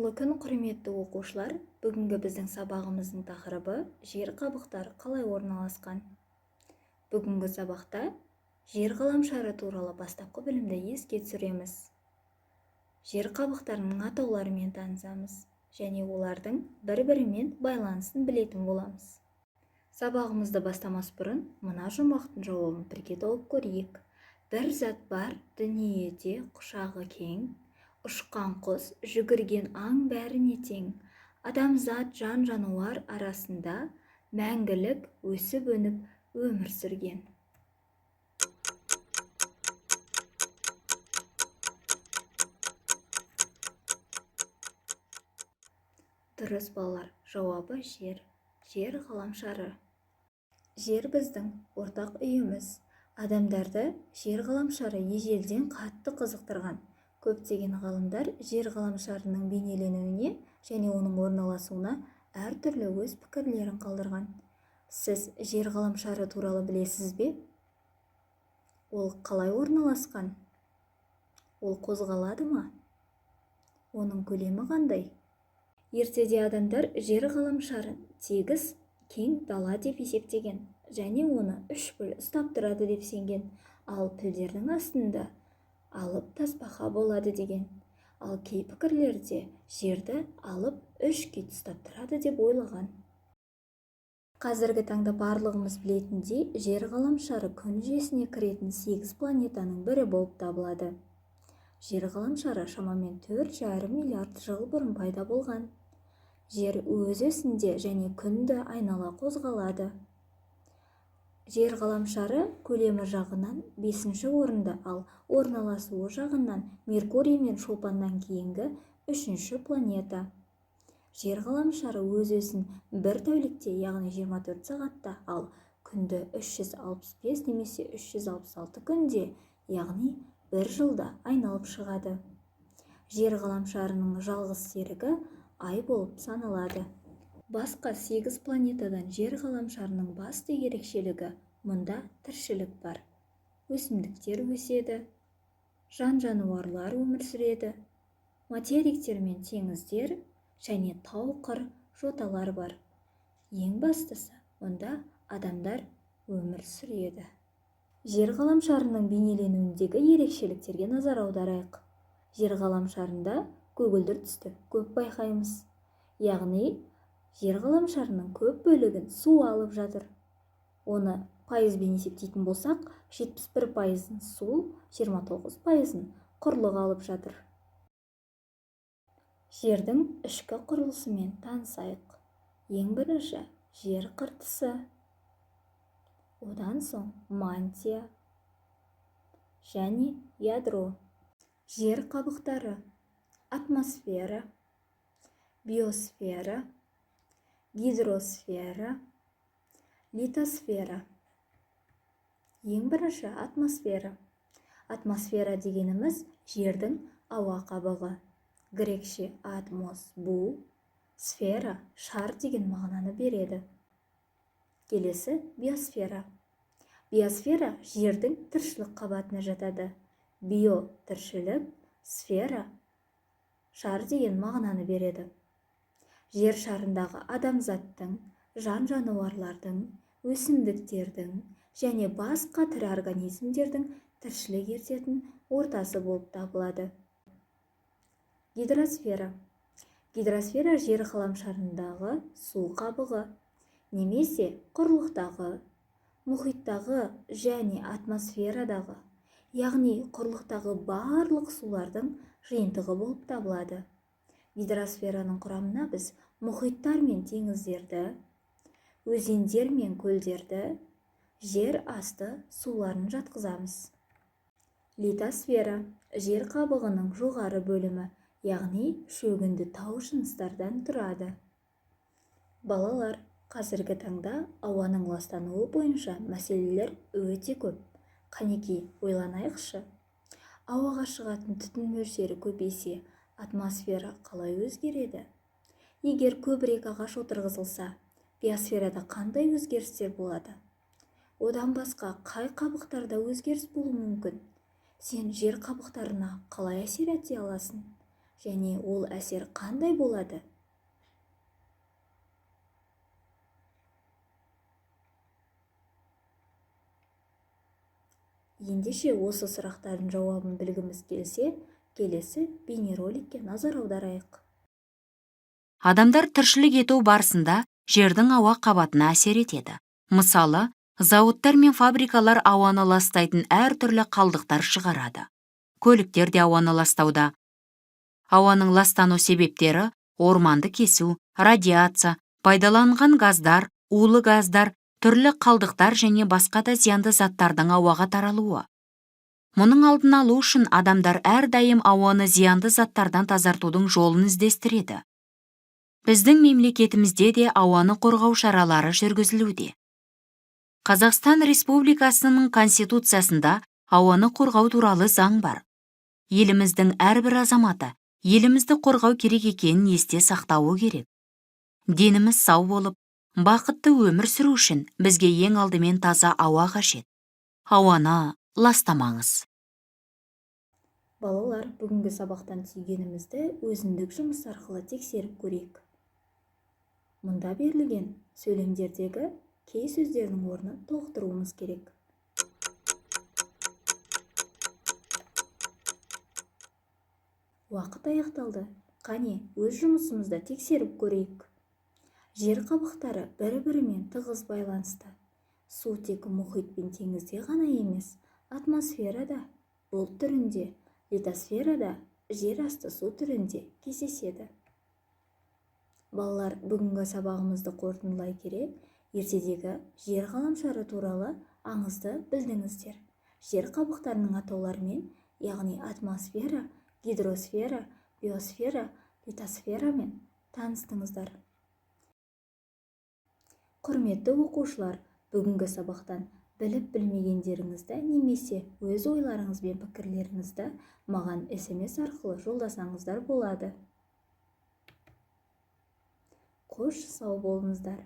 Қайырлы күн, құрметті оқушылар. Бүгінгі біздің сабағымыздың тақырыбы жер қабықтары қалай орналасқан. Бүгінгі сабақта жер ғаламшары туралы бастапқы білімді еске түсіреміз. Жер қабықтарының атауларымен танысамыз және олардың бір-бірімен байланысын білетін боламыз. Сабағымызды бастамас бұрын мына жұмбақтың жауабын бірге тауып көрейік. Бір зат бар, дүниеде құшағы кең, ұшқан құс, жүгірген аң бәріне тең. Адамзат жан-жануар арасында мәңгілік өсіп-өніп өмір сүрген. Дұрыс балалар, жауабы жер. Жер ғаламшары. Жер біздің ортақ үйіміз. Адамдарды жер ғаламшары ежелден қатты қызықтырған. Көптеген ғалымдар жер ғаламшарының бейнеленуіне және оның орналасуына әртүрлі өз пікірлерін қалдырған. Сіз жер ғаламшары туралы білесіз бе? Ол қалай орналасқан? Ол қозғалады ма? Оның көлемі қандай? Ертеде адамдар жер ғаламшарын тегіс кең дала деп есептеген және оны үш бөл ұстап тұрады деп сенген. Ал пілдердің астында алып тасбақа болады деген. Ал кей пікірлерде жерді алып үш кит ұстап тұрады деп ойлаған. Қазіргі таңда барлығымыз білетіндей, жер ғаламшары күн жүйесіне кіретін 8 планетаның бірі болып табылады. Жер ғаламшары шамамен 4,5 миллиард жыл бұрын пайда болған. Жер өз осінде және күнді айнала қозғалады. Жер ғаламшары көлемі жағынан 5-ші орында, ал орналасуы жағынан Меркурий мен Шолпаннан кейінгі 3-ші планета. Жер ғаламшары өз осін бір тәулікте, яғни 24 сағатта, ал күнді 365 немесе 366 күнде, яғни бір жылда айналып шығады. Жер ғаламшарының жалғыз серігі ай болып саналады. Басқа 8 планетадан жер ғаламшарының басты ерекшелігі мұнда тіршілік бар. Өсімдіктер өседі, жан-жануарлар өмір сүреді, материктер мен теңіздер және тау-қыр жоталар бар. Ең бастысы, мұнда адамдар өмір сүреді. Жер ғаламшарының бейнеленуіндегі ерекшеліктерге назар аударайық. Жер ғаламшарында көгілдір түсті көп байқаймыз. Яғни, жер ғаламшарының көп бөлігін су алып жатыр. Оны пайызбен есептейтін болсақ, 71% су, 29% құрлық алып жатыр. Жердің ішкі құрылысымен танысайық. Ең бірінші, жер қыртысы. Одан соң мантия және ядро. Жер қабықтары, атмосфера, биосфера, гидросфера, литосфера. Ең бірінші, атмосфера. Атмосфера дегеніміз жердің ауа қабығы. Грекше атмос бу, сфера шар деген мағынаны береді. Келесі биосфера. Биосфера жердің тіршілік қабатына жатады. Био тіршілік, сфера шар деген мағынаны береді. Жер шарындағы адамзаттың, жан-жануарлардың, өсімдіктердің және басқа тірі организмдердің тіршілік ететін ортасы болып табылады. Гидросфера. Гидросфера жер ғаламшарындағы су қабығы, немесе құрлықтағы, мұхиттағы және атмосферадағы, яғни құрлықтағы барлық сулардың жиынтығы болып табылады. Гидросфераның құрамына біз мұхиттар мен теңіздерді, өзендер мен көлдерді, жер асты суларын жатқызамыз. Литосфера жер қабығының жоғары бөлімі, яғни шөгінді тау жыныстардан тұрады. Балалар, қазіргі таңда ауаның ластануы бойынша мәселелер өте көп. Қанекей, ойланайықшы. Ауаға шығатын түтін мөлшері көбейсе, атмосфера қалай өзгереді? Егер көбірек ағаш отырғызылса, биосферада қандай өзгерістер болады? Одан басқа қай қабықтарда өзгеріс болуы мүмкін? Сен жер қабықтарына қалай әсер ете аласың? және ол әсер қандай болады? Ендеше осы сұрақтардың жауабын білгіміз келсе, келесі бейнероликке назар аударайық. Адамдар тіршілік ету барысында жердің ауа қабатына әсер етеді. Мысалы, зауыттар мен фабрикалар ауаны ластайтын әртүрлі қалдықтар шығарады. Көліктер де ауаны ластауда. Ауаның ластану себептері орманды кесу, радиация, пайдаланған газдар, улы газдар, түрлі қалдықтар және басқа да зиянды заттардың ауаға таралуы. Мұның алдын алу үшін адамдар әрдайым ауаны зиянды заттардан тазартудың жолын іздестіреді. Біздің мемлекетімізде де ауаны қорғау шаралары жүргізілуде. Қазақстан Республикасының Конституциясында ауаны қорғау туралы заң бар. Еліміздің әрбір азаматы елімізді қорғау керек екенін есте сақтауы керек. Деніміз сау болып, бақытты өмір сүру үшін бізге ең алдымен таза ауа қажет. Ауаны ластамаңыз. Балалар, бүгінгі сабақтан түйгенімізді өзіндік жұмыс арқылы тексеріп көрейік. Мұнда берілген сөйлемдердегі кей сөздердің орнын толықтыруымыз керек. Уақыт аяқталды. Қане, өз жұмысымызды тексеріп көрейік. Жер қабықтары бір-бірімен тығыз байланысты. Су тек мұхит пен теңізде ғана емес, атмосферада, бұлт түрінде, литосферада, жер асты су түрінде кездеседі. Балалар, бүгінгі сабағымызды қорытындылай келе, ертедегі жер ғаламшары туралы аңызды білдіңіздер. Жер қабықтарының атауларымен, яғни атмосфера, гидросфера, биосфера, литосферамен таныстыңыздар. Құрметті оқушылар, бүгінгі сабақтан біліп-білмегендеріңізді немесе өз ойларыңыз бен пікірлеріңізді маған SMS арқылы жолдасаңыздар болады. Қош сау болыңыздар.